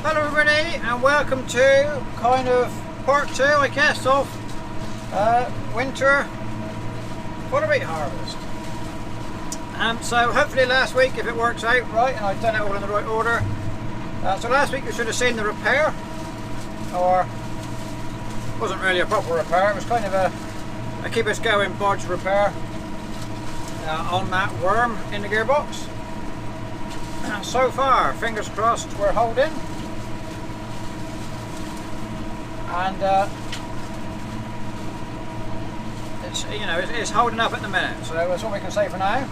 Hello everybody and welcome to kind of part 2 I guess of winter fodder beet harvest. So hopefully last week, if it works out right and I've done it all in the right order, so last week you should have seen the repair, or it wasn't really a proper repair, it was kind of a keep us going bodge repair on that worm in the gearbox. So far, fingers crossed, we're holding, and it's holding up at the minute. So that's all we can say for now.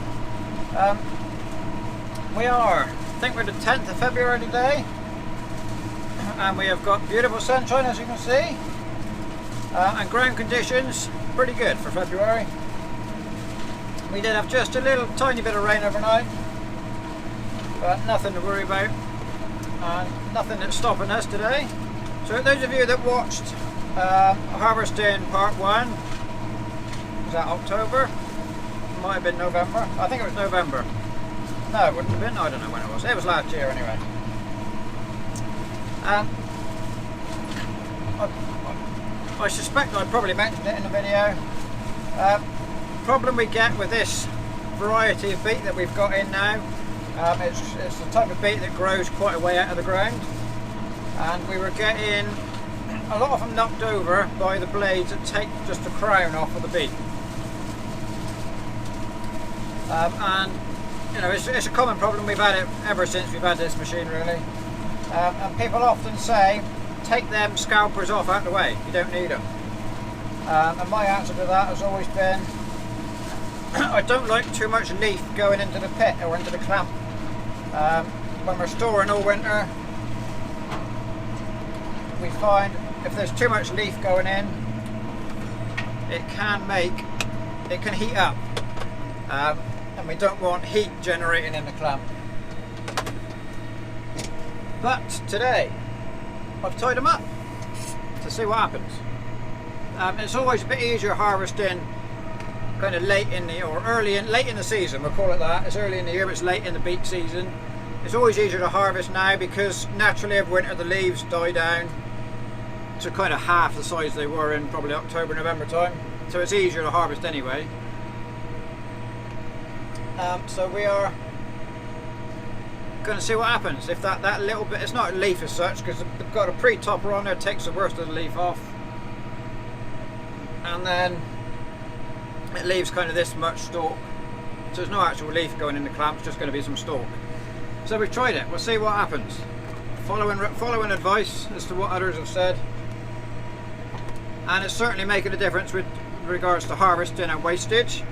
I think we're the 10th of February today, and we have got beautiful sunshine, as you can see, and ground conditions pretty good for February. We did have just a little tiny bit of rain overnight, but nothing to worry about, and nothing that's stopping us today. So those of you that watched harvesting part 1, was that October? It might have been November. I think it was November. No, it wouldn't have been. I don't know when it was. It was last year anyway. I suspect I probably mentioned it in the video. Problem we get with this variety of beet that we've got in now, it's the type of beet that grows quite a way out of the ground, and we were getting a lot of them knocked over by the blades that take just the crown off of the beet. And you know, it's a common problem. We've had it ever since we've had this machine, really. And people often say, take them scalpers off out of the way, you don't need them. And my answer to that has always been, I don't like too much leaf going into the pit or into the clamp. When we're storing all winter, we find if there's too much leaf going in, it can heat up. And we don't want heat generating in the clamp. But today, I've tied them up to see what happens. It's always a bit easier harvesting kind of late in the season, we'll call it that. It's early in the year, but it's late in the beet season. It's always easier to harvest now because naturally over winter the leaves die down to kind of half the size they were in probably October, November time. So it's easier to harvest anyway. So we are going to see what happens. If that little bit, it's not a leaf as such because they've got a pre-topper on there, takes the worst of the leaf off. And then it leaves kind of this much stalk. So there's no actual leaf going in the clamp, it's just going to be some stalk. So we've tried it, we'll see what happens. Following advice as to what others have said. And it's certainly making a difference with regards to harvesting and wastage,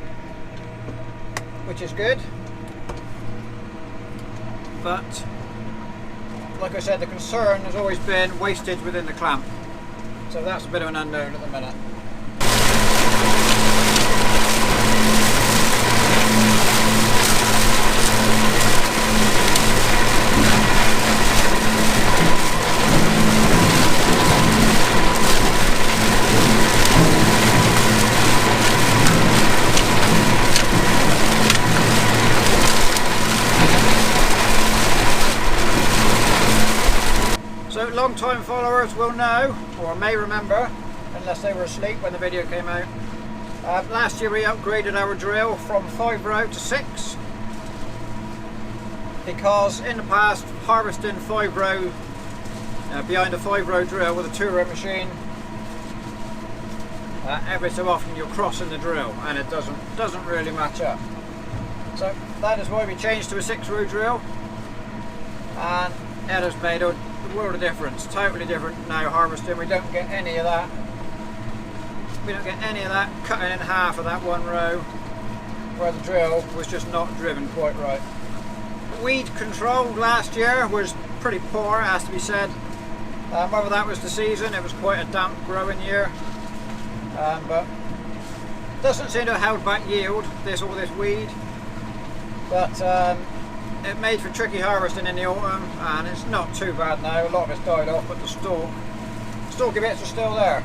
which is good. But like I said, the concern has always been wastage within the clamp. So that's a bit of an unknown at the minute. So long-time followers will know, or may remember, unless they were asleep when the video came out. Last year we upgraded our drill from 5-row to 6, because in the past harvesting 5-row behind a 5-row drill with a 2-row machine, every so often you're crossing the drill and it doesn't really match up. So that is why we changed to a 6-row drill, and it has made a world of difference. Totally different now harvesting. We don't get any of that. We don't get any of that cutting in half of that 1 row where the drill was just not driven quite right. Weed control last year was pretty poor, it has to be said. Whether that was the season, it was quite a damp growing year, but doesn't seem to have held back yield, all this weed. But it made for tricky harvesting in the autumn, and it's not too bad now. A lot of it's died off, but the stalky bits are still there.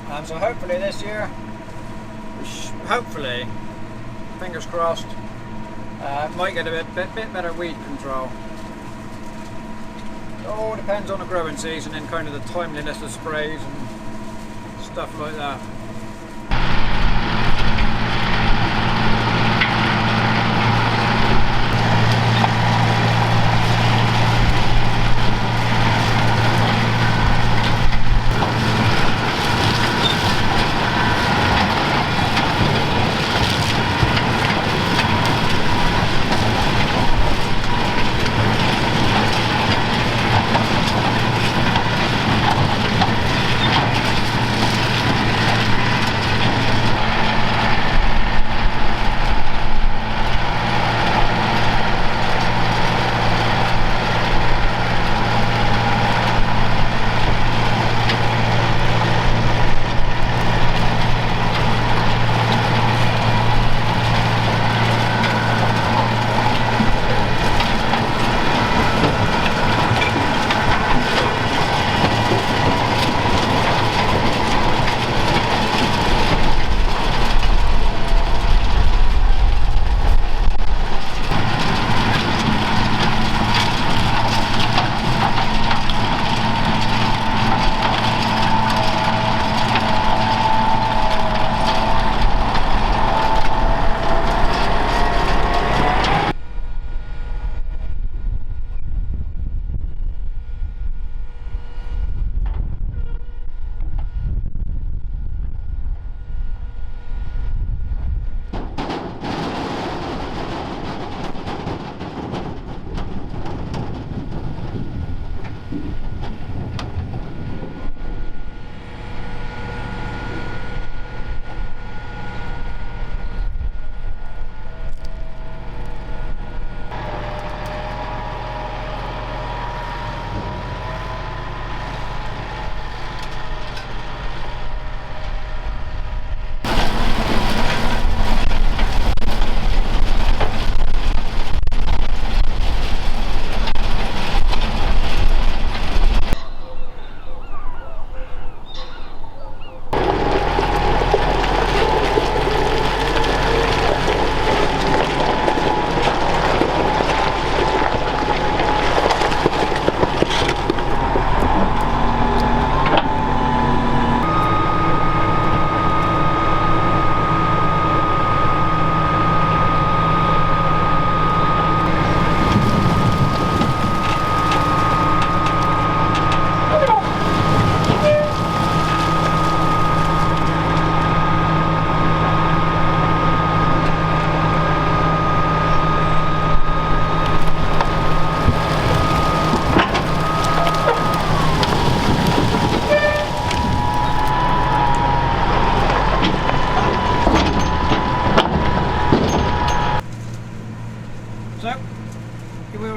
And so hopefully this year, hopefully, fingers crossed, might get a bit better weed control. all depends on the growing season and kind of the timeliness of sprays and stuff like that.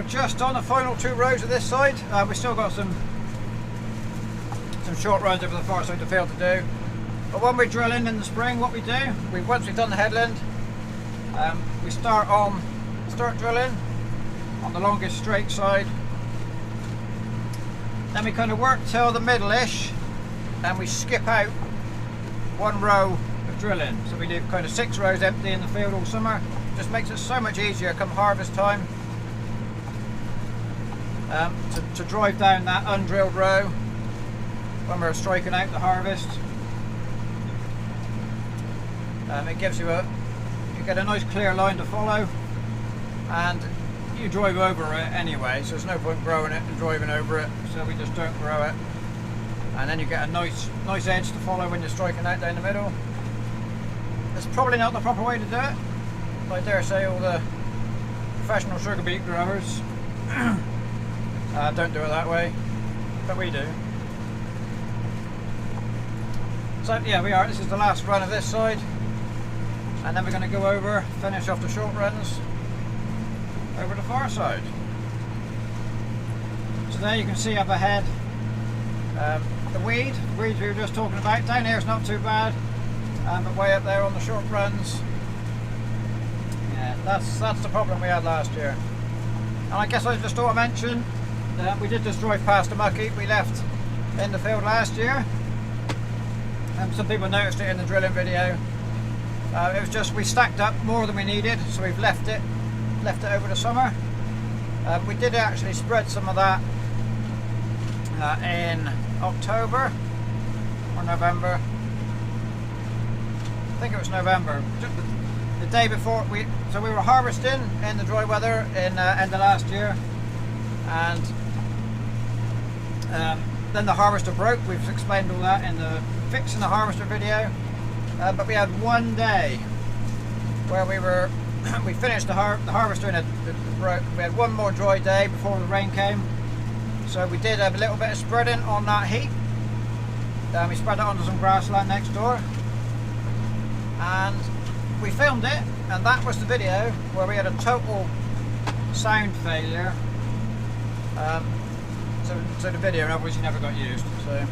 Just on the final 2 rows of this side. We've still got some short runs over the far side of the field to do. But when we drill in the spring, what we do, once we've done the headland, we start drilling on the longest straight side. Then we kind of work till the middle-ish, and we skip out 1 row of drilling. So we do kind of 6 rows empty in the field all summer. Just makes it so much easier come harvest time. To drive down that undrilled row when we're striking out the harvest. It gives you you get a nice clear line to follow, and you drive over it anyway, so there's no point growing it and driving over it, so we just don't grow it, and then you get a nice edge to follow when you're striking out down the middle. It's probably not the proper way to do it. I dare say all the professional sugar beet growers don't do it that way, but we do. So yeah, we are. This is the last run of this side, and then we're going to go over, finish off the short runs over the far side. So there you can see up ahead the weeds we were just talking about. Down here is not too bad, but way up there on the short runs, yeah, that's the problem we had last year. And I guess I just ought to mention we did just drive past a muck heap we left in the field last year. Some people noticed it in the drilling video. It was just we stacked up more than we needed, so we've left it over the summer. We did actually spread some of that in October or November. I think it was November. The day before we were harvesting in the dry weather in end of last year, and then the harvester broke. We've explained all that in the fixing the harvester video. But we had one day where we finished the harvester and it broke. We had one more dry day before the rain came, so we did have a little bit of spreading on that heap. Then we spread it onto some grassland next door, and we filmed it, and that was the video where we had a total sound failure. So the video obviously never got used. So,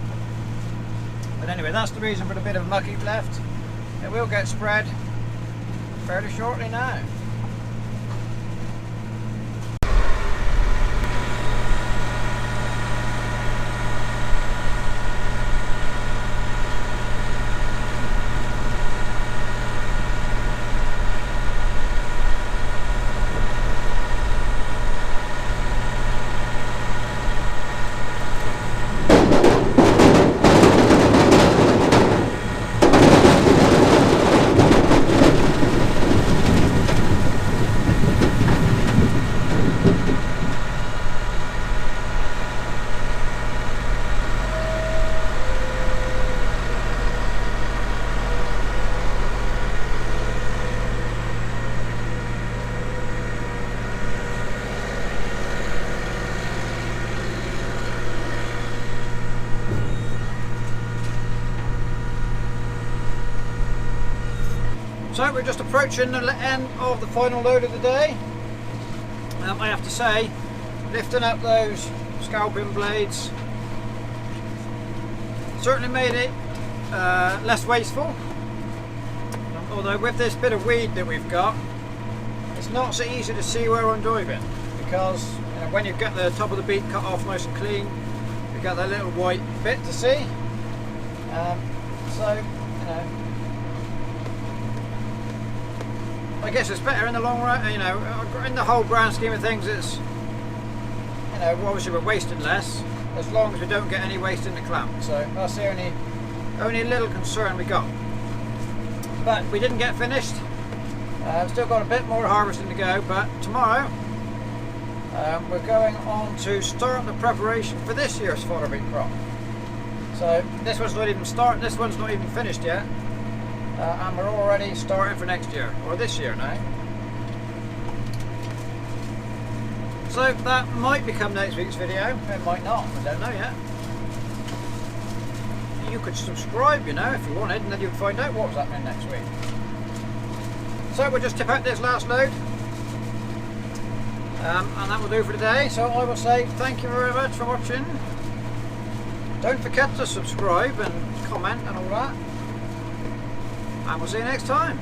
but anyway, that's the reason for the bit of muck heap left. It will get spread fairly shortly now. So we're just approaching the end of the final load of the day. I have to say, lifting up those scalping blades certainly made it less wasteful. Although with this bit of weed that we've got, it's not so easy to see where I'm driving, because when you get the top of the beet cut off nice and clean, you got that little white bit to see. So I guess it's better in the long run. In the whole grand scheme of things, it's obviously we're wasting less as long as we don't get any waste in the clamp. So that's the only little concern we got. But we didn't get finished. We've still got a bit more harvesting to go. But tomorrow we're going on to start the preparation for this year's fodder beet crop. So this one's not even started. This one's not even finished yet. And we're already starting for next year, or this year now. So that might become next week's video, it might not, I don't know yet. You could subscribe, if you wanted, and then you'd find out what's happening next week. So we'll just tip out this last load, and that will do for today. So I will say thank you very much for watching. Don't forget to subscribe and comment and all that. And we'll see you next time.